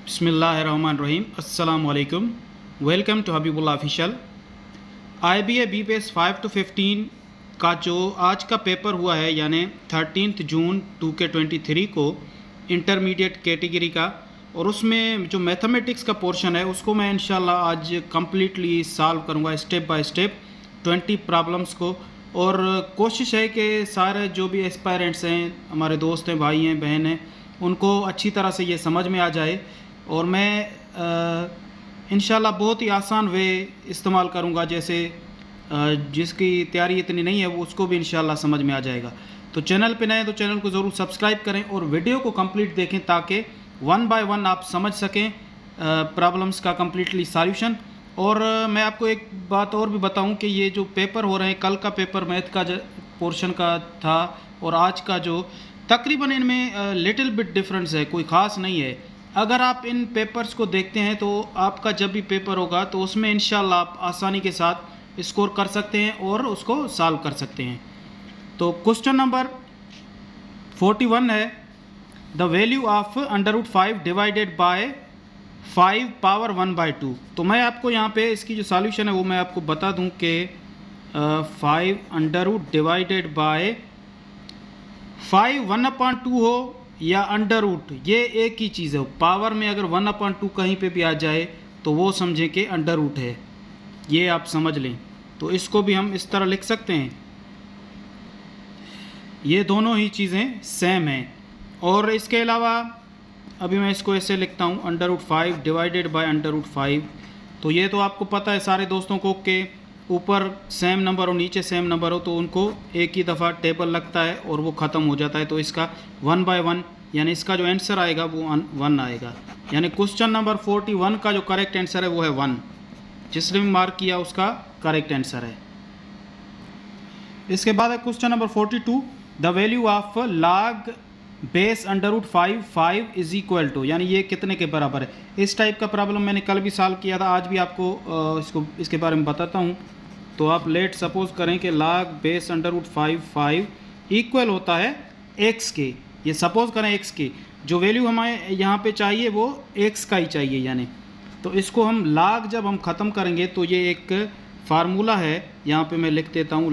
बिस्मिल्लाहिर्रहमानिर्रहीम अस्सलामुअलैकुम। Welcome to Habibullah official. IBA BPS 5 to 15 का जो आज का पेपर हुआ है यानी 13 जून 2023 को इंटरमीडिएट कैटेगरी का, और उसमें जो मैथमेटिक्स का पोर्शन है उसको मैं इंशाल्लाह आज कम्प्लीटली सॉल्व करूँगा स्टेप बाय स्टेप 20 प्रॉब्लम्स को। और कोशिश है कि सारे जो भी एस्पायरेंट्स हैं, हमारे दोस्त हैं, भाई हैं, बहन हैं, उनको अच्छी तरह से ये समझ में आ जाए। और मैं इंशाल्लाह बहुत ही आसान वे इस्तेमाल करूँगा, जैसे जिसकी तैयारी इतनी नहीं है वो उसको भी इंशाल्लाह समझ में आ जाएगा। तो चैनल पे नए तो चैनल को ज़रूर सब्सक्राइब करें और वीडियो को कंप्लीट देखें ताकि वन बाय वन आप समझ सकें प्रॉब्लम्स का कंप्लीटली सॉल्यूशन। और मैं आपको एक बात और भी बताऊं कि ये जो पेपर हो रहे हैं, कल का पेपर मैथ का पोर्शन का था और आज का जो तकरीबन इनमें लिटिल बिट डिफरेंस है, कोई ख़ास नहीं है। अगर आप इन पेपर्स को देखते हैं तो आपका जब भी पेपर होगा तो उसमें इंशाल्लाह आप आसानी के साथ स्कोर कर सकते हैं और उसको सॉल्व कर सकते हैं। तो क्वेश्चन नंबर 41 है, the value of √5 divided by 5 power 1/2। तो मैं आपको यहाँ पे इसकी जो सॉल्यूशन है वो मैं आपको बता दूं कि 5 डिवाइडेड बाय 5 1/2 हो या √, ये एक ही चीज़ है। पावर में अगर 1/2 कहीं पे भी आ जाए तो वो समझें कि √, है, ये आप समझ लें। तो इसको भी हम इस तरह लिख सकते हैं, ये दोनों ही चीज़ें सेम हैं। और इसके अलावा अभी मैं इसको ऐसे लिखता हूँ √5 डिवाइडेड बाय √5। तो ये तो आपको पता है सारे दोस्तों को कि ऊपर सेम नंबर और नीचे सेम नंबर हो तो उनको एक ही दफ़ा टेबल लगता है और वो ख़त्म हो जाता है। तो इसका 1 बाय 1 यानी इसका जो आंसर आएगा वो 1 आएगा। यानी क्वेश्चन नंबर 41 का जो करेक्ट आंसर है वो है 1। जिसने भी मार्क किया उसका करेक्ट आंसर है। इसके बाद है question number 42, the value of log base √5 is equal to, यानी ये कितने के बराबर है। इस टाइप का प्रॉब्लम मैंने कल भी सॉल्व किया था, आज भी आपको इसके बारे में बताता हूँ। तो आप लेट सपोज करें कि log बेस √5 इक्वल होता है x के, ये सपोज करें x के, जो वैल्यू हमें यहाँ पे चाहिए वो x का ही चाहिए यानी। तो इसको हम log जब हम ख़त्म करेंगे तो ये एक फार्मूला है, यहाँ पे मैं लिख देता हूँ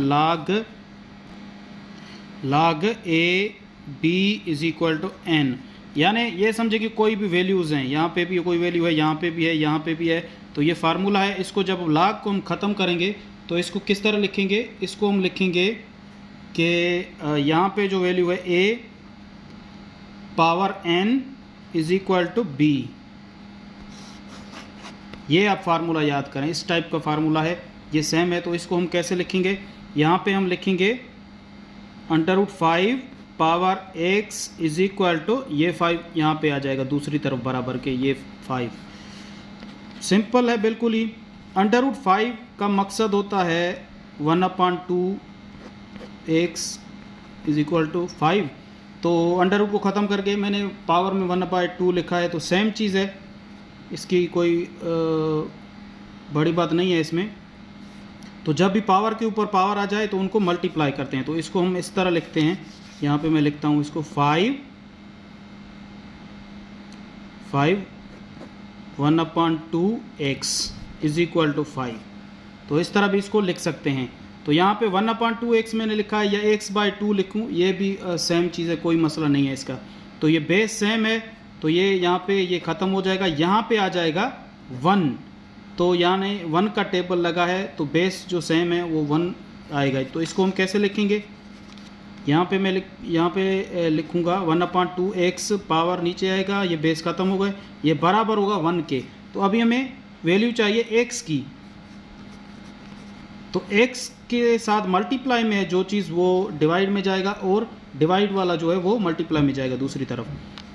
log a b is equal to n। यानी ये समझे कि कोई भी वैल्यूज़ हैं, यहाँ पे भी कोई वैल्यू है, यहाँ पे भी है, यहाँ पे भी है, तो ये फार्मूला है। इसको जब log को हम ख़त्म करेंगे तो इसको किस तरह लिखेंगे, इसको हम लिखेंगे कि यहाँ पे जो वैल्यू है a power n is equal to b। ये आप फार्मूला याद करें, इस टाइप का फार्मूला है, ये सेम है। तो इसको हम कैसे लिखेंगे, यहाँ पे हम लिखेंगे √5 power x is equal to, ये 5 यहाँ पे आ जाएगा दूसरी तरफ बराबर के, ये 5। सिंपल है बिल्कुल ही। √5 का मकसद होता है 1/2 x इज इक्वल टू 5। तो √ को ख़त्म करके मैंने पावर में 1/2 लिखा है, तो सेम चीज़ है, इसकी कोई बड़ी बात नहीं है इसमें। तो जब भी पावर के ऊपर पावर आ जाए तो उनको मल्टीप्लाई करते हैं। तो इसको हम इस तरह लिखते हैं, यहाँ पे मैं लिखता हूँ इसको 5 1/2 x इज इक्वल टू 5। तो इस तरह भी इसको लिख सकते हैं। तो यहाँ पे 1/2 x मैंने लिखा है, या x/2 लिखूँ, ये भी सेम चीज़ है, कोई मसला नहीं है इसका। तो ये बेस सेम है, तो ये यहाँ पे ये ख़त्म हो जाएगा, यहाँ पे आ जाएगा 1। तो यानी 1 का टेबल लगा है तो बेस जो सेम है वो 1 आएगा। तो इसको हम कैसे लिखेंगे, यहाँ पे मैं लिखूँगा 1/2 x, पावर नीचे आएगा, ये बेस ख़त्म हो गए, ये बराबर होगा 1 के। तो अभी हमें वैल्यू चाहिए x की, तो x के साथ मल्टीप्लाई में है जो चीज़ वो डिवाइड में जाएगा, और डिवाइड वाला जो है वो मल्टीप्लाई में जाएगा दूसरी तरफ।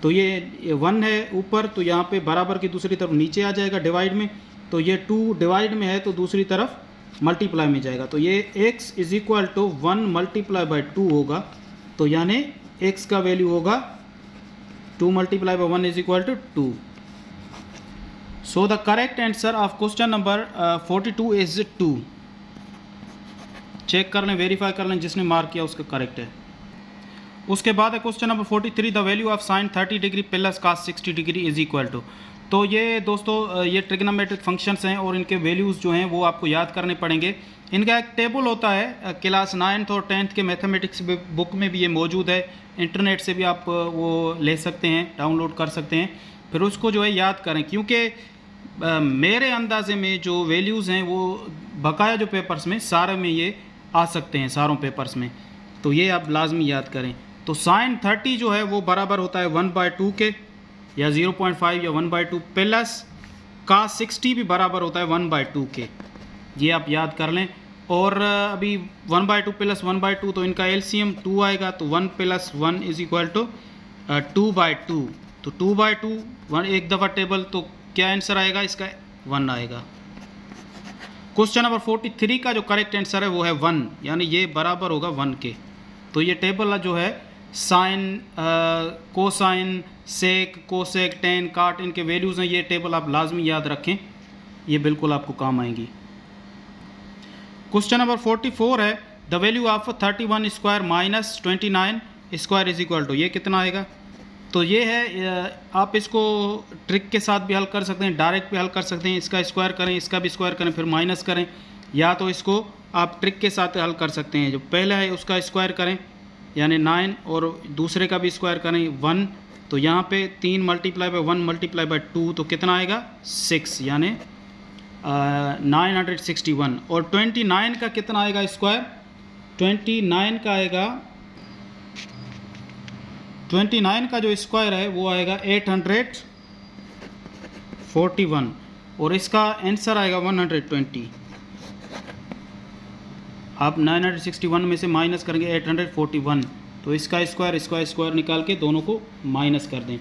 तो ये 1 है ऊपर, तो यहाँ पे बराबर की दूसरी तरफ नीचे आ जाएगा डिवाइड में। तो ये 2 डिवाइड में है तो दूसरी तरफ मल्टीप्लाई में जाएगा। तो ये x is equal to 1 multiply by 2 होगा। तो यानी x का वैल्यू होगा 2 multiply by 1 is equal to 2। So the correct answer of question number 42 is 2। Check कर लें, वेरीफाई कर लें, जिसने मार्क किया उसका करेक्ट है। उसके बाद है question number 43, the value of sine 30 degree plus cos 60 degree is equal to. तो ये दोस्तों ये ट्रिग्नोमेट्रिक फंक्शंस हैं और इनके वैल्यूज़ जो हैं वो आपको याद करने पड़ेंगे। इनका एक टेबल होता है, क्लास 9th और 10th के मैथमेटिक्स बुक में भी ये मौजूद है, इंटरनेट से भी आप वो ले सकते हैं, डाउनलोड कर सकते हैं। फिर उसको जो है याद करें, क्योंकि मेरे अंदाजे में जो वैल्यूज़ हैं वो बकाया जो पेपर्स में सारे में ये आ सकते हैं, सारों पेपर्स में, तो ये आप लाजमी याद करें। तो sin 30 जो है वो बराबर होता है 1/2 के, या 0.5 या 1/2, प्लस cos 60 भी बराबर होता है 1/2 के, ये आप याद कर लें। और अभी 1/2 प्लस 1/2 तो इनका एलसीएम 2 आएगा, तो 1 + 1 = 2/2, तो 2/2 1 एक दफ़ा टेबल, तो क्या आंसर आएगा इसका? 1 आएगा। क्वेश्चन नंबर 43 का जो करेक्ट आंसर है वो है 1, यानी ये बराबर होगा 1 के। तो ये टेबल जो है साइन, कोसाइन, सेक, कोसेक, टेन, काट, इनके वैल्यूज़ हैं, ये टेबल आप लाजमी याद रखें, ये बिल्कुल आपको काम आएंगी। क्वेश्चन नंबर 44 है the value of 31 square minus 29 square is equal to, ये कितना आएगा? तो ये है, आप इसको ट्रिक के साथ भी हल कर सकते हैं, डायरेक्ट भी हल कर सकते हैं, इसका स्क्वायर करें, इसका भी स्क्वायर करें, फिर माइनस करें, या तो इसको आप ट्रिक के साथ हल कर सकते हैं। जो पहला है उसका स्क्वायर करें यानी 9, और दूसरे का भी स्क्वायर करें 1, तो यहाँ पे 3 × 1 × 2 तो कितना आएगा? 6, यानी 961। और 29 का कितना आएगा स्क्वायर? 29 का आएगा, 29 का जो स्क्वायर है वो आएगा 841, और इसका आंसर आएगा 120। आप 961 में से माइनस करेंगे 841, तो इसका स्क्वायर निकाल के दोनों को माइनस कर दें।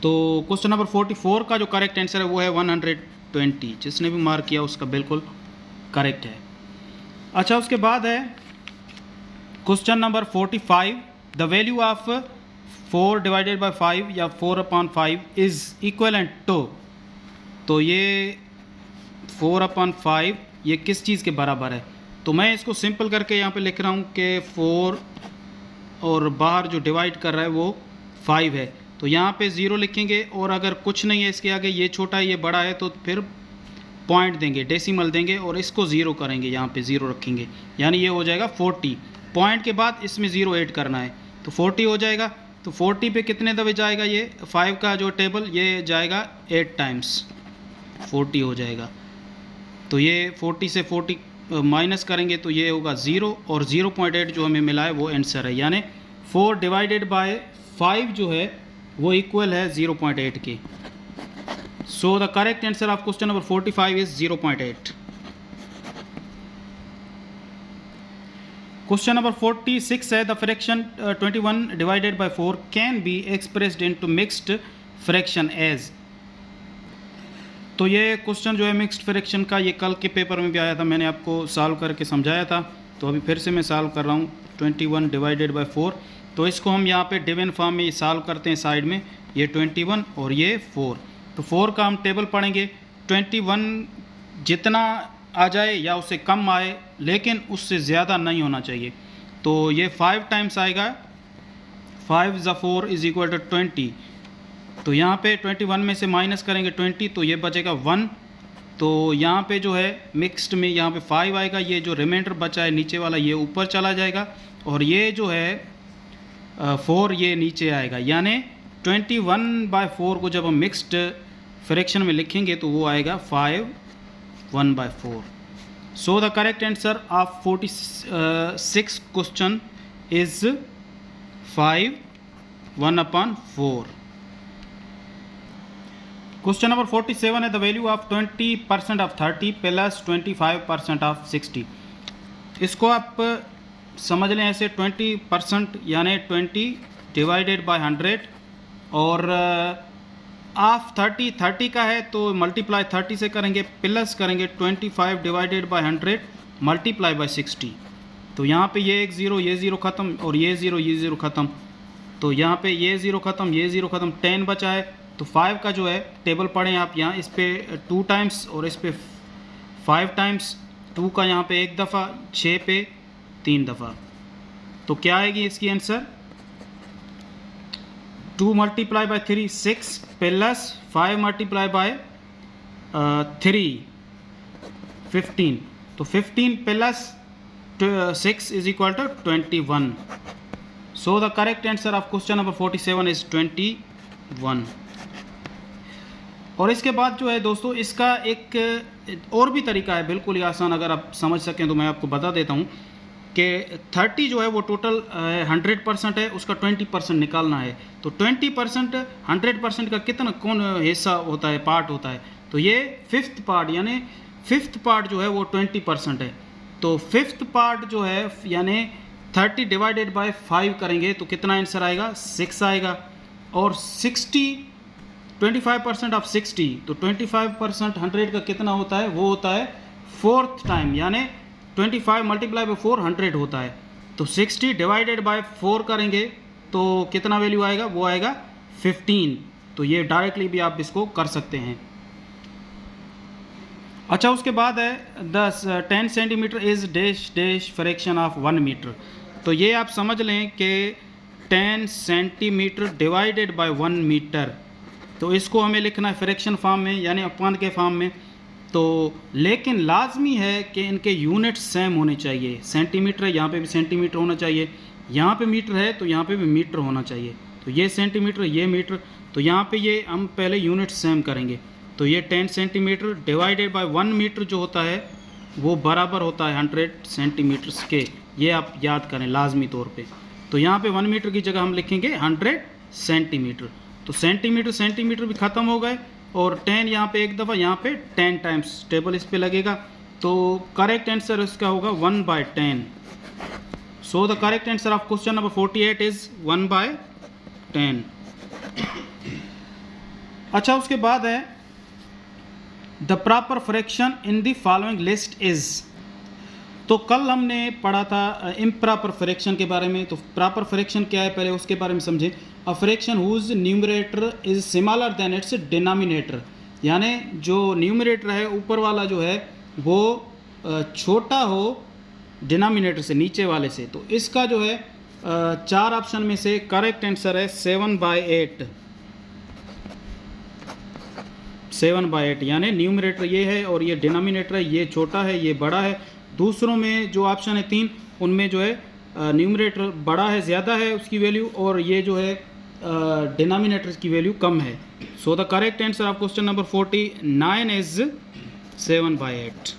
तो क्वेश्चन नंबर 44 का जो करेक्ट आंसर है वो है 120। जिसने भी मार्क किया उसका बिल्कुल करेक्ट है। अच्छा, उसके बाद है question number 45 the value of 4/5 या 4/5 इज़ इक्वलेंट टू, तो ये 4/5 ये किस चीज़ के बराबर है? तो मैं इसको सिंपल करके यहाँ पे लिख रहा हूँ कि 4 और बाहर जो डिवाइड कर रहा है वो 5 है, तो यहाँ पे 0 लिखेंगे, और अगर कुछ नहीं है इसके आगे, ये छोटा है ये बड़ा है, तो फिर पॉइंट देंगे, डेसिमल देंगे, और इसको 0 करेंगे, यहाँ पे 0 रखेंगे, यानी ये हो जाएगा 40। पॉइंट के बाद इसमें 0 ऐड करना है, तो 40 हो जाएगा। तो 40 पे कितने दफ़े जाएगा? ये 5 का जो टेबल ये जाएगा 8 टाइम्स, 40 हो जाएगा। तो ये 40 से 40 माइनस करेंगे तो ये होगा 0, और 0.8 जो हमें मिला है वो आंसर है, यानी 4/5 जो है वो इक्वल है 0.8 के। So the correct answer of question number 45 is 0.8। Question number 46 है the fraction 21/4 can be expressed into mixed fraction as. तो ये क्वेश्चन जो है मिक्स्ड फ्रैक्शन का, ये कल के पेपर में भी आया था, मैंने आपको सॉल्व करके समझाया था, तो अभी फिर से मैं सॉल्व कर रहा हूँ। 21/4, तो इसको हम यहाँ पे डिवीजन फॉर्म में सॉल्व करते हैं, साइड में ये 21 और ये 4, तो 4 का हम टेबल पढ़ेंगे। 21 जितना आ जाए या उससे कम आए, लेकिन उससे ज़्यादा नहीं होना चाहिए, तो ये 5 टाइम्स आएगा, 5 × 4 = 20, तो यहाँ पे 21 में से माइनस करेंगे 20, तो ये बचेगा 1, तो यहाँ पे जो है मिक्स्ड में यहाँ पे 5 आएगा, ये जो रिमाइंडर बचा है नीचे वाला ये ऊपर चला जाएगा, और ये जो है 4 ये नीचे आएगा, यानी 21/4 को जब हम मिक्स्ड फ्रैक्शन में लिखेंगे तो वो आएगा 5 1/4। सो the correct answer of 46 question is 5 1/4। Question number 47 है the value of 20% of 30 plus 25% of 60। इसको आप समझ लें ऐसे, 20% यानी 20/100, और ऑफ 30 का है तो मल्टीप्लाई 30 से करेंगे, प्लस करेंगे 25/100 मल्टीप्लाई बाय 60। तो यहाँ पे ये एक 0 ये 0 ख़त्म, और ये 0 ख़त्म, तो यहाँ पे ये 0 ख़त्म ये 0 ख़त्म, 10 बचा है। तो 5 का जो है टेबल पढ़ें आप, यहाँ इस पे 2 टाइम्स और इस पे 5 टाइम्स, 2 का यहाँ पे 1 दफ़ा, 6 पे 3 दफ़ा, तो क्या आएगी इसकी answer? 2 multiply by 3 6 plus 5 multiply by 3 15, तो 15 plus 6 is equal to 21. So the correct answer of question number 47 is 21. और इसके बाद जो है दोस्तों, इसका एक और भी तरीका है बिल्कुल ही आसान, अगर आप समझ सकें तो मैं आपको बता देता हूँ कि 30 जो है वो टोटल 100% है, उसका 20% निकालना है. तो 20% 100% का कितना कौन हिस्सा होता है, पार्ट होता है. तो ये फिफ्थ पार्ट, यानी फिफ्थ पार्ट जो है वो 20% है. तो फिफ्थ पार्ट जो है यानी 30 डिवाइडेड बाय 5 करेंगे तो कितना आंसर आएगा, 6 आएगा. और 25% ऑफ 60, तो 25% 100 का कितना होता है, वो होता है फोर्थ टाइम, यानी 25 मल्टीप्लाई बाय 4 100 होता है. तो 60 डिवाइडेड बाय 4 करेंगे तो कितना वैल्यू आएगा, वो आएगा 15. तो ये डायरेक्टली भी आप इसको कर सकते हैं. अच्छा, उसके बाद है 10 centimeter is dash dash fraction of 1 meter. तो ये आप समझ लें कि 10 सेंटीमीटर डिवाइडेड बाय 1 मीटर, तो इसको हमें लिखना है फ्रैक्शन फॉर्म में, यानी अपॉन के फॉर्म में. तो लेकिन लाजमी है कि इनके यूनिट सेम होने चाहिए. सेंटीमीटर है, यहाँ पे भी सेंटीमीटर होना चाहिए. यहाँ पे मीटर है तो यहाँ पे भी मीटर होना चाहिए. तो ये सेंटीमीटर, ये मीटर, तो यहाँ पे ये हम पहले यूनिट सेम करेंगे. तो ये 10 सेंटीमीटर डिवाइडेड बाय 1 मीटर जो होता है वो बराबर होता है 100 सेंटीमीटर्स के. ये आप याद करें लाजमी तौर पे. तो यहाँ पे 1 मीटर की जगह हम लिखेंगे 100 सेंटीमीटर. तो सेंटीमीटर सेंटीमीटर भी ख़त्म हो गए, और 10 यहाँ पे एक दफ़ा, यहाँ पे 10 टाइम्स टेबल इस पे लगेगा. तो करेक्ट आंसर इसका होगा 1/10. सो the correct answer of question number 48 is 1/10. अच्छा, उसके बाद है the proper fraction in the following list is. तो कल हमने पढ़ा था इम्प्रॉपर फ्रैक्शन के बारे में. तो प्रॉपर फ्रैक्शन क्या है पहले उसके बारे में समझें. A fraction whose numerator is similar than its denominator, यानी जो न्यूमरेटर है ऊपर वाला जो है वो छोटा हो डिनोमिनेटर से, नीचे वाले से. तो इसका जो है 4 ऑप्शन में से करेक्ट आंसर है 7/8. 7/8 यानी न्यूमरेटर ये है और ये डिनोमिनेटर है, ये छोटा है ये बड़ा है. दूसरों में जो ऑप्शन है 3, उनमें जो है न्यूमरेटर बड़ा है, ज़्यादा है उसकी वैल्यू, और ये जो है डिनोमिनेटर की वैल्यू कम है. सो the correct answer of question number 49 is 7/8.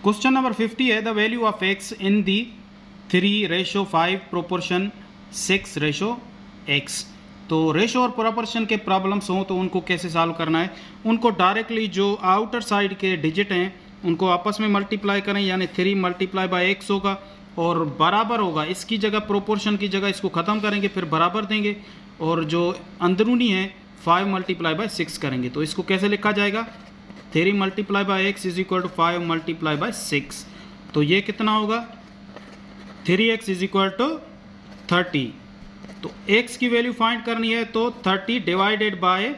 Question number 50 है the value of x in the 3:5 proportion 6:x. तो रेशो और प्रोपोर्शन के प्रॉब्लम्स हों तो उनको कैसे सॉल्व करना है. उनको डायरेक्टली जो आउटर साइड के डिजिट हैं उनको आपस में मल्टीप्लाई करें, यानी 3 मल्टीप्लाई बाय x होगा और बराबर होगा. इसकी जगह प्रोपोर्शन की जगह इसको ख़त्म करेंगे, फिर बराबर देंगे, और जो अंदरूनी है 5 मल्टीप्लाई बाय 6 करेंगे. तो इसको कैसे लिखा जाएगा, 3 multiply by x is equal to 5 multiply by 6. तो ये कितना होगा, 3x इज इक्वल टू 30. तो x की वैल्यू फाइंड करनी है तो 30 डिवाइडेड बाय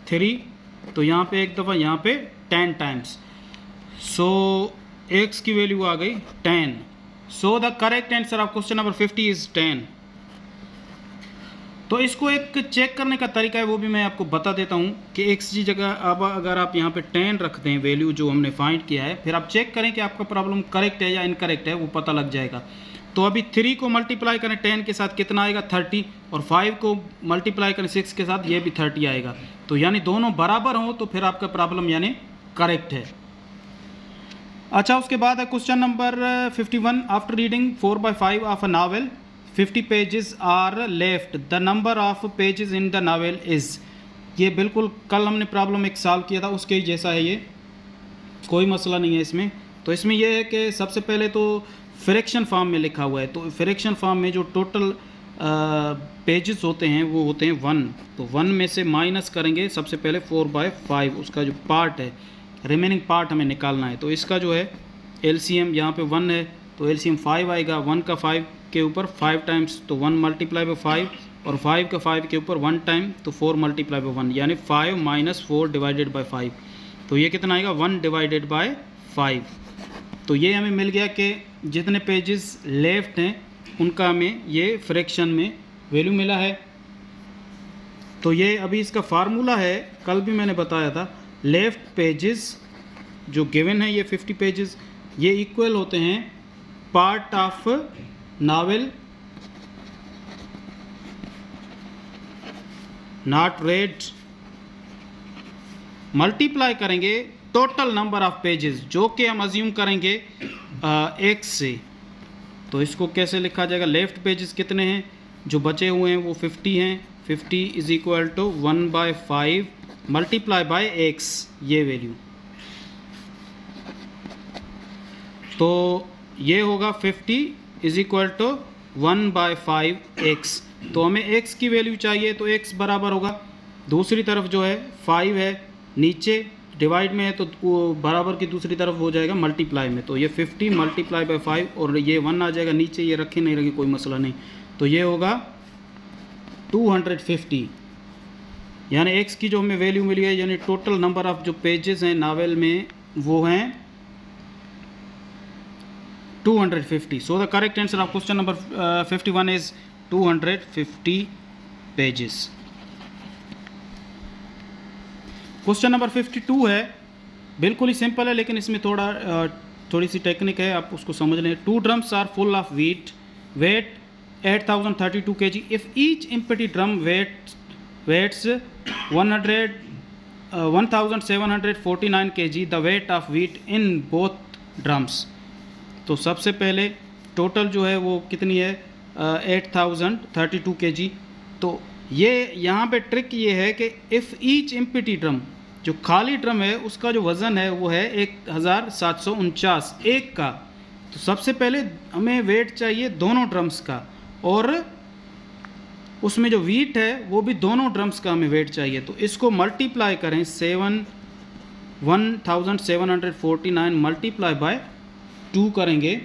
3, तो यहाँ पे एक दफ़ा, यहाँ पे 10 टाइम्स. सो x की वैल्यू आ गई 10. सो the correct answer of question number 50 is 10. तो इसको एक चेक करने का तरीका है, वो भी मैं आपको बता देता हूँ कि x की जगह अब अगर आप यहाँ पे 10 रख दें वैल्यू जो हमने फाइंड किया है, फिर आप चेक करें कि आपका प्रॉब्लम करेक्ट है या इनकरेक्ट है, वो पता लग जाएगा. तो अभी 3 को मल्टीप्लाई करें 10 के साथ कितना आएगा, 30, और 5 को मल्टीप्लाई करें 6 के साथ, ये भी 30 आएगा. तो यानी दोनों बराबर हों तो फिर आपका प्रॉब्लम यानी करेक्ट है. अच्छा, उसके बाद है question number 51. After reading 4/5 of a novel 50 pages are left, the number of pages in the novel is. ये बिल्कुल कल हमने प्रॉब्लम एक सॉल्व किया था उसके ही जैसा है, ये कोई मसला नहीं है इसमें. तो इसमें यह है कि सबसे पहले तो फ्रैक्शन फॉर्म में लिखा हुआ है. तो फ्रैक्शन फॉर्म में जो टोटल पेजेस होते हैं वो होते हैं 1. तो 1 में से माइनस करेंगे सबसे पहले 4/5, उसका जो पार्ट है, रिमेनिंग पार्ट हमें निकालना है. तो इसका जो है एलसीएम यहाँ पे 1 है तो एलसीएम 5 आएगा. 1 का 5 के ऊपर 5 टाइम्स, तो 1 मल्टीप्लाई बाय 5, और 5 का 5 के ऊपर 1 टाइम, तो 4 मल्टीप्लाई बाय 1, यानी 5 - 4 डिवाइडेड बाय 5. तो ये कितना आएगा, 1 डिवाइडेड बाय 5. तो ये हमें मिल गया कि जितने पेजेस लेफ्ट हैं उनका हमें ये फ्रैक्शन में वैल्यू मिला है। तो ये अभी इसका फार्मूला है, कल भी मैंने बताया था, लेफ्ट पेजेस जो गिवन है ये 50 पेजेस, ये इक्वल होते हैं part of novel not red, multiply करेंगे टोटल नंबर ऑफ पेजेस जो कि हम अज्यूम करेंगे x से। तो इसको कैसे लिखा जाएगा, लेफ्ट पेजेस कितने हैं जो बचे हुए हैं वो 50 हैं, 50 is equal to 1/5 multiply by x, ये वैल्यू। तो ये होगा 50 इज इक्वल टू 1/5x। तो हमें x की वैल्यू चाहिए, तो x बराबर होगा, दूसरी तरफ जो है 5 है, नीचे डिवाइड में है तो वो बराबर की दूसरी तरफ हो जाएगा मल्टीप्लाई में। तो ये 50 मल्टीप्लाई बाय 5 और ये 1 आ जाएगा नीचे, ये रखे नहीं रखे कोई मसला नहीं। तो ये होगा 250, यानी x की जो हमें वैल्यू मिली है, यानी टोटल नंबर ऑफ जो पेजेस हैं नावल में वो हैं 250। सो the correct answer of question number 51 is 250 pages. Question number 52 है, बिल्कुल ही सिंपल है लेकिन इसमें थोड़ी सी टेक्निक है, आप उसको समझ लें। 2 drums are full of wheat, weight 8032 kg। If each empty drum weighs 1749 kg, the weight of wheat in both drums. तो सबसे पहले टोटल जो है वो कितनी है 8032 kg। तो ये यहाँ पे ट्रिक ये है कि इफ़ ईच एम्प्टी ड्रम, जो खाली ड्रम है उसका जो वज़न है वो है 1749 एक का। तो सबसे पहले हमें वेट चाहिए दोनों ड्रम्स का, और उसमें जो व्हीट है वो भी दोनों ड्रम्स का हमें वेट चाहिए। तो इसको मल्टीप्लाई करें 1749 मल्टीप्लाई बाय 2 करेंगे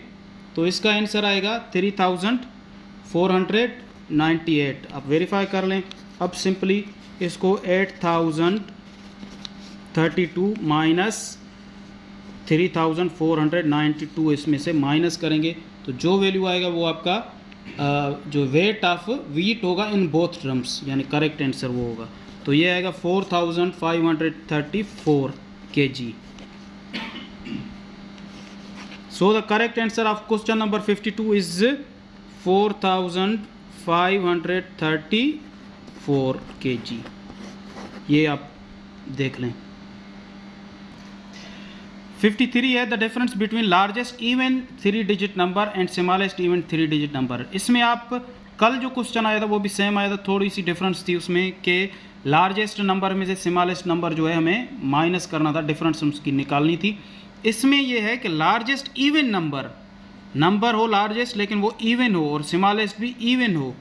तो इसका आंसर आएगा 3498। आप वेरीफाई कर लें। अब सिंपली इसको 8032 माइनस 3492 इसमें से माइनस करेंगे तो जो वैल्यू आएगा वो आपका जो वेट ऑफ व्हीट होगा इन बोथ ड्रम्स, यानी करेक्ट आंसर वो होगा। तो ये आएगा 4534 kg। So the correct answer of question number 52 is 4534 kg। ये आप देख लें। 53 है the difference between largest even 3 digit number and smallest even 3 digit number. इसमें आप कल जो क्वेश्चन आया था वो भी सेम आया था, थोड़ी सी डिफरेंस थी उसमें कि लार्जेस्ट नंबर में से स्मॉलेस्ट नंबर जो है हमें माइनस करना था, डिफरेंस उसकी निकालनी थी। इसमें यह है कि लार्जेस्ट इवन नंबर हो लार्जेस्ट, लेकिन वो इवन हो और स्मॉलेस्ट भी इवन हो।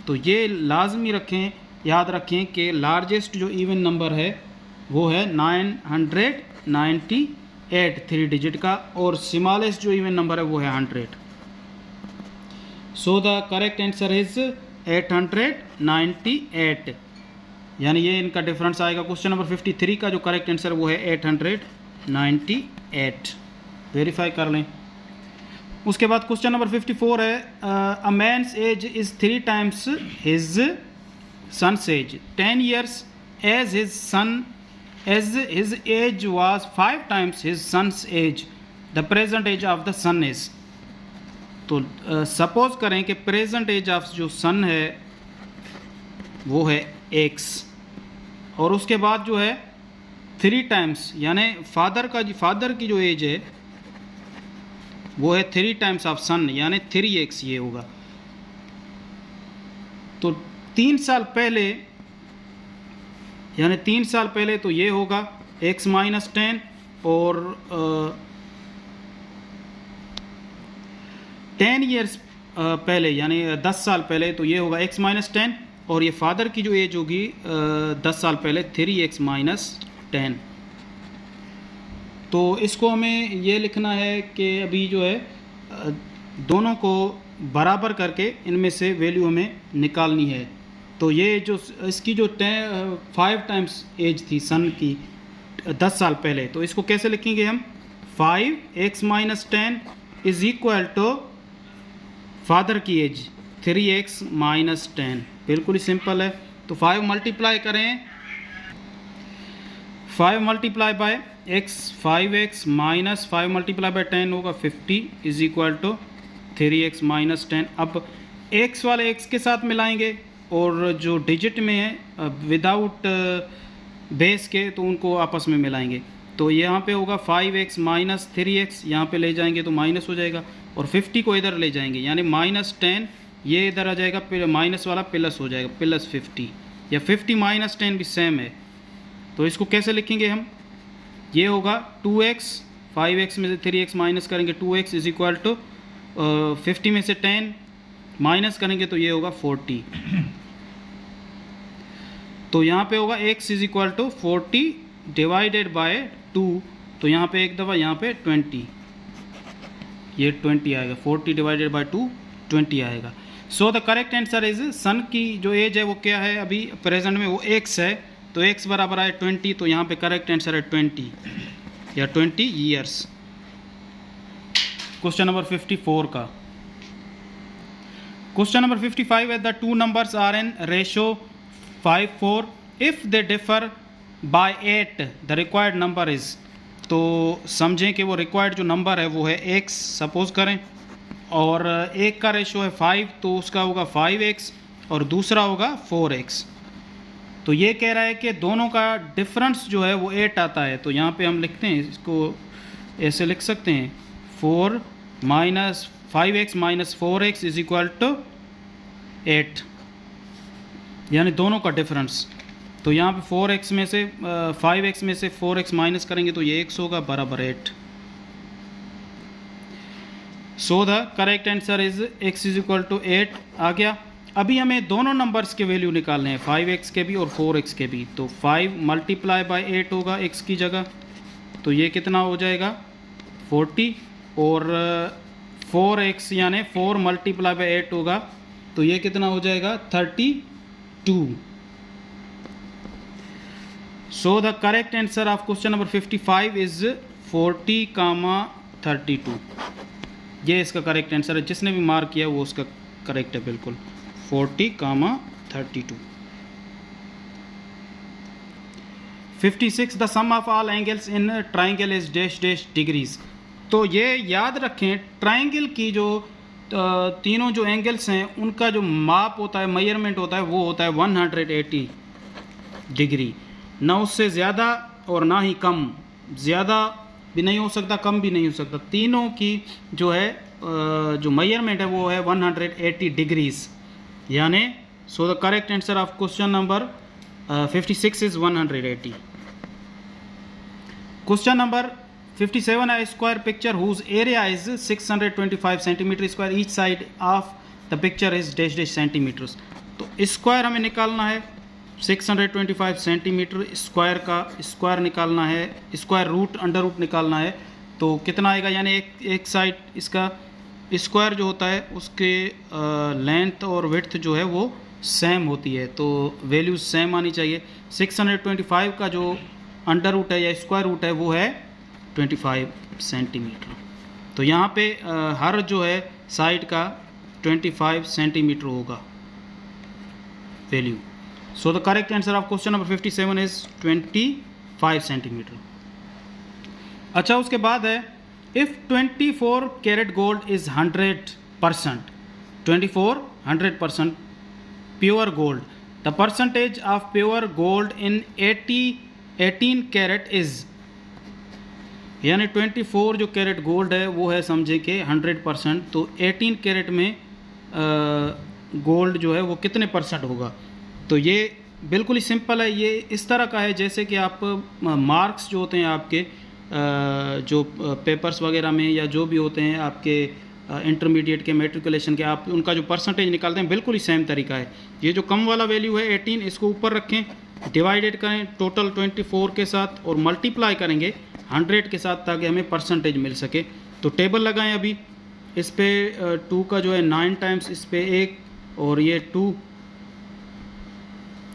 तो ये लाजमी रखें, याद रखें कि लार्जेस्ट जो इवन नंबर है वो है 998 3 डिजिट का, और स्मॉलेस्ट जो इवन नंबर है वो है 100। सो द करेक्ट आंसर इज 898, यानी ये इनका डिफरेंस आएगा। क्वेश्चन नंबर 53 का जो करेक्ट आंसर वो है 898। वेरीफाई कर लें। उसके बाद क्वेश्चन नंबर 54 है a man's age is 3 times his son's age 10 years as his age was 5 times his son's age, the present age of the son is। तो सपोज करें कि प्रेजेंट एज ऑफ जो सन है वो है x, और उसके बाद जो है 3 टाइम्स, यानी फादर की जो एज है वो है 3 टाइम्स ऑफ सन, यानी 3x ये होगा। तो 3 साल पहले, यानी 3 साल पहले तो ये होगा x माइनस 10, और 10 years पहले यानी 10 साल पहले तो ये होगा x माइनस 10, और ये फादर की जो एज होगी 10 साल पहले 3x माइनस 10। तो इसको हमें ये लिखना है कि अभी जो है दोनों को बराबर करके इनमें से वैल्यू हमें निकालनी है। तो ये जो इसकी जो 5 टाइम्स एज थी सन की 10 साल पहले, तो इसको कैसे लिखेंगे हम, 5x minus 10 is equal to father की एज 3x माइनस 10, बिल्कुल ही सिंपल है। तो 5 मल्टीप्लाई करें, 5 multiply by x, 5x minus 5 multiply bye 10 होगा 50 is equal to 3x minus 10। अब x वाले x के साथ मिलाएंगे और जो डिजिट में है विदाउट बेस के तो उनको आपस में मिलाएंगे। तो यहाँ पे होगा 5x माइनस 3x, यहाँ पे ले जाएंगे तो माइनस हो जाएगा और 50 को इधर ले जाएंगे यानी माइनस 10, ये इधर आ जाएगा, फिर माइनस वाला प्लस हो जाएगा, प्लस 50 या 50 माइनस 10 भी सेम है। तो इसको कैसे लिखेंगे हम, ये होगा 2x, 5x में से 3x माइनस करेंगे 2x इज इक्वल टू 50 में से 10 माइनस करेंगे तो ये होगा 40। तो यहाँ पे होगा x is equal to 40 divided by 2, तो यहाँ पे एक दफ़ा, यहाँ पे 20, ये 20 आएगा, 40 डिवाइडेड बाय 2 20 आएगा। So the correct answer is, son की जो एज है वो क्या है अभी प्रेजेंट में, वो x है, तो x बराबर है 20, तो यहाँ पे करेक्ट आंसर है 20 या 20 ईयर्स। क्वेश्चन नंबर 54 का, क्वेश्चन नंबर 55 है the two numbers are in ratio 5-4 if they differ by 8 the required number is. तो समझें कि वो रिक्वायर्ड जो नंबर है वो है x सपोज करें, और एक का रेशो है 5 तो उसका होगा 5x और दूसरा होगा 4x। तो ये कह रहा है कि दोनों का डिफरेंस जो है वो 8 आता है। तो यहाँ पे हम लिखते हैं, इसको ऐसे लिख सकते हैं 4 minus 5x minus 4x is equal to 8, यानी दोनों का डिफरेंस। तो यहाँ पे 4x में से 5x में से 4x माइनस करेंगे तो ये x होगा बराबर 8। So the correct answer is x is equal to 8 आ गया। अभी हमें दोनों नंबर्स के वैल्यू निकालने हैं, 5x के भी और 4x के भी। तो 5 मल्टीप्लाई बाय 8 होगा x की जगह, तो ये कितना हो जाएगा 40, और 4x यानी 4 मल्टीप्लाई बाय 8 होगा तो ये कितना हो जाएगा 32। सो the correct answer of question number 55 is 40, 32। ये इसका करेक्ट आंसर है, जिसने भी मार्क किया वो उसका करेक्ट है बिल्कुल, 40, 32। 56 the sum of all angles in triangle is dash dash degrees. तो ये याद रखें, ट्राइंगल की जो तीनों जो एंगल्स हैं उनका जो माप होता है, मेजरमेंट होता है, वो होता है 180 डिग्री, ना उससे ज़्यादा और ना ही कम, ज़्यादा भी नहीं हो सकता, कम भी नहीं हो सकता। तीनों की जो है जो मेजरमेंट है वो है 180 डिग्रीज, यानी so the correct answer of question number 56 is 180। Question number 57 है square picture whose area is 625 centimeter square, each side of the picture is dash dash centimeters. तो स्क्वायर हमें निकालना है, 625 सेंटीमीटर स्क्वायर का स्क्वायर निकालना है, square root under root निकालना है। तो कितना आएगा, यानी एक साइड इसका स्क्वायर जो होता है उसके लेंथ और विड्थ जो है वो सेम होती है, तो वैल्यूज सेम आनी चाहिए। 625 का जो अंडर रूट है या स्क्वायर रूट है वो है 25 सेंटीमीटर। तो यहाँ पे हर जो है साइड का 25 सेंटीमीटर होगा value. So the correct answer of question number 57 is 25 centimeter. अच्छा, उसके बाद है if 24 carat gold is 100%, 24 100% pure gold, the percentage of pure gold in 18 carat is, यानी 24 जो कैरेट गोल्ड है वो है समझे कि 100%, तो 18 कैरेट में गोल्ड जो है वो कितने परसेंट होगा। तो ये बिल्कुल ही सिंपल है, ये इस तरह का है जैसे कि आप मार्क्स जो होते हैं आपके जो पेपर्स वगैरह में या जो भी होते हैं आपके इंटरमीडिएट के मैट्रिकुलेशन के, आप उनका जो परसेंटेज निकालते हैं बिल्कुल ही सेम तरीका है। ये जो कम वाला वैल्यू है 18, इसको ऊपर रखें, डिवाइडेड करें टोटल 24 के साथ और मल्टीप्लाई करेंगे 100 के साथ ताकि हमें परसेंटेज मिल सके। तो टेबल लगाएं अभी, इस पे 2 का जो है 9 टाइम्स, इस पे 1 और ये 2,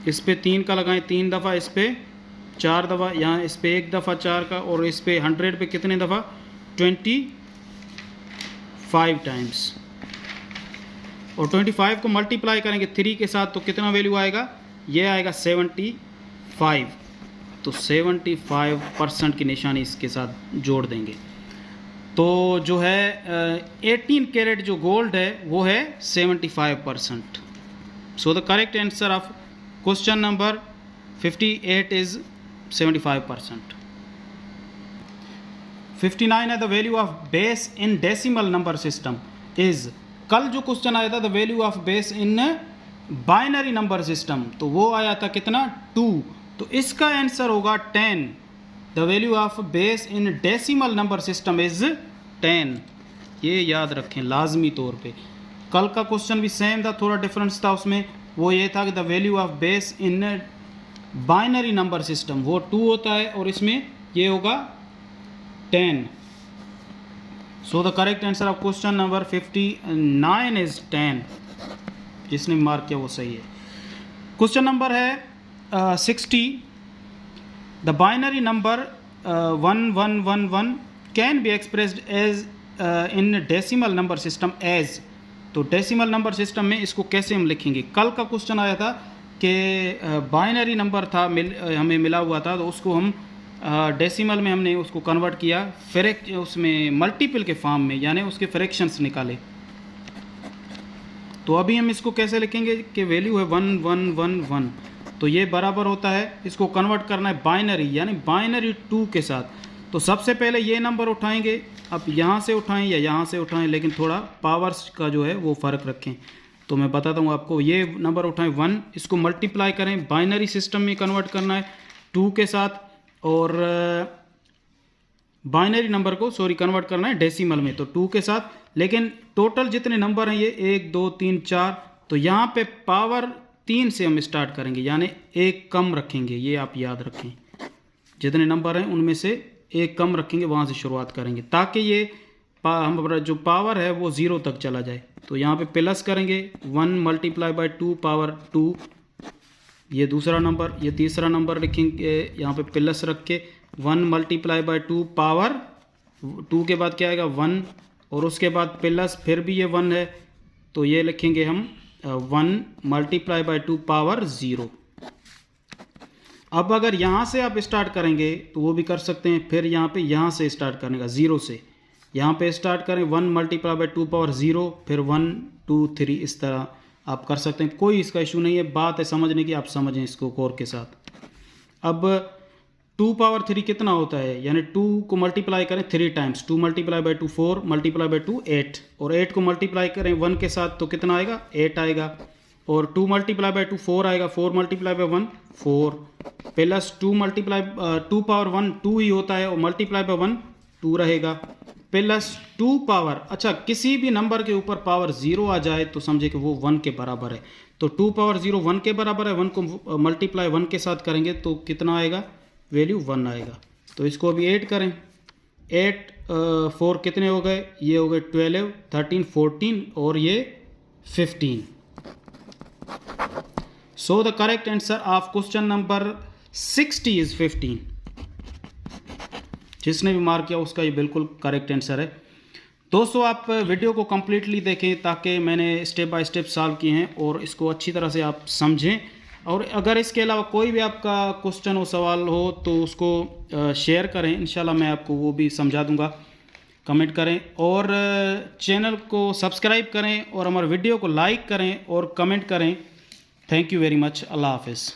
इस पे 3 का लगाएं 3 दफ़ा, इस पे 4 दफ़ा, यहाँ इस पे 1 दफ़ा 4 का, और इस पे 100 पे कितने दफ़ा 25 टाइम्स। और 25 को मल्टीप्लाई करेंगे 3 के साथ तो कितना वैल्यू आएगा, ये आएगा 75। तो 75% की निशानी इसके साथ जोड़ देंगे। तो जो है 18 कैरेट जो गोल्ड है वो है 75%। सो the correct answer of question number 58 is 75%। 59 है the value of base in decimal number system is, कल जो क्वेश्चन आया था the value of base in binary number system, तो वो आया था कितना 2, तो इसका आंसर होगा 10। The value of base in decimal number system is 10। ये याद रखें लाजमी तौर पे। कल का क्वेश्चन भी सेम था, थोड़ा डिफरेंस था उसमें, वो ये था कि the value of base in binary number system वो 2 होता है और इसमें ये होगा 10। सो the correct answer of question number 59 is 10। जिसने मार्क किया वो सही है। क्वेश्चन नंबर है 60। The binary number 1111 can be expressed as in decimal number system as, तो डेसिमल नंबर सिस्टम में इसको कैसे हम लिखेंगे। कल का क्वेश्चन आया था कि बाइनरी नंबर था हमें मिला हुआ था, तो उसको हम डेसिमल में हमने उसको कन्वर्ट किया उसमें मल्टीपल के फॉर्म में, यानी उसके फ्रैक्शंस निकाले। तो अभी हम इसको कैसे लिखेंगे कि वैल्यू है 1111, तो ये बराबर होता है, इसको कन्वर्ट करना है बाइनरी यानी बाइनरी 2 के साथ। तो सबसे पहले ये नंबर उठाएंगे, अब यहाँ से उठाएं या यहाँ से उठाएं, लेकिन थोड़ा पावर्स का जो है वो फ़र्क रखें। तो मैं बताता हूँ आपको, ये नंबर उठाएं 1, इसको मल्टीप्लाई करें, बाइनरी सिस्टम में कन्वर्ट करना है 2 के साथ, और बाइनरी नंबर को कन्वर्ट करना है डेसिमल में तो 2 के साथ। लेकिन टोटल जितने नंबर हैं ये 1 2 3 4, तो यहाँ पे पावर 3 से हम स्टार्ट करेंगे, यानी 1 कम रखेंगे। ये आप याद रखें, जितने नंबर हैं उनमें से 1 कम रखेंगे, वहाँ से शुरुआत करेंगे ताकि ये हमारा जो पावर है वो 0 तक चला जाए। तो यहाँ पे प्लस करेंगे 1 मल्टीप्लाई बाई 2 पावर 2, ये दूसरा नंबर, ये तीसरा नंबर लिखेंगे यहाँ पे प्लस रख के 1 मल्टीप्लाई बाई 2 पावर 2 के बाद क्या आएगा 1, और उसके बाद प्लस फिर भी ये 1 है, तो ये लिखेंगे हम 1 मल्टीप्लाई बाई 2 पावर 0। अब अगर यहाँ से आप स्टार्ट करेंगे तो वो भी कर सकते हैं, फिर यहाँ से स्टार्ट करने का 0 से यहाँ पे स्टार्ट करें 1 मल्टीप्लाई बाई 2 पावर 0, फिर 1 2 3, इस तरह आप कर सकते हैं, कोई इसका इशू नहीं है। बात है समझने की, आप समझें इसको गौर के साथ। अब 2 पावर 3 कितना होता है, यानी 2 को मल्टीप्लाई करें 3 times, 2 multiply by 2 4, multiply by 2 8, और 8 को मल्टीप्लाई करें 1 के साथ तो कितना आएगा 8 आएगा, और 2 मल्टीप्लाई बाई 2 4 आएगा, 4 मल्टीप्लाई बाई 1 4, प्लस 2 पावर 1 2 ही होता है, और मल्टीप्लाई बाई 1 2 रहेगा, प्लस 2 पावर, अच्छा किसी भी नंबर के ऊपर पावर 0 आ जाए तो समझे कि वो 1 के बराबर है। तो 2 पावर 0 1 के बराबर है, 1 को मल्टीप्लाई 1 के साथ करेंगे तो कितना आएगा, वैल्यू 1 आएगा। तो इसको अभी ऐड करें, 8 4 कितने हो गए, ये हो गए 12 13 14 और ये 15। सो the correct answer of question number 60 is 15। जिसने भी मार्क किया उसका ये बिल्कुल करेक्ट आंसर है। दोस्तों आप वीडियो को कम्प्लीटली देखें ताकि मैंने स्टेप बाय स्टेप सॉल्व किए हैं और इसको अच्छी तरह से आप समझें, और अगर इसके अलावा कोई भी आपका क्वेश्चन हो सवाल हो तो उसको शेयर करें, इंशाल्लाह मैं आपको वो भी समझा दूंगा। कमेंट करें और चैनल को सब्सक्राइब करें और हमारे वीडियो को लाइक करें और कमेंट करें। Thank you very much. Allah हाफिज़।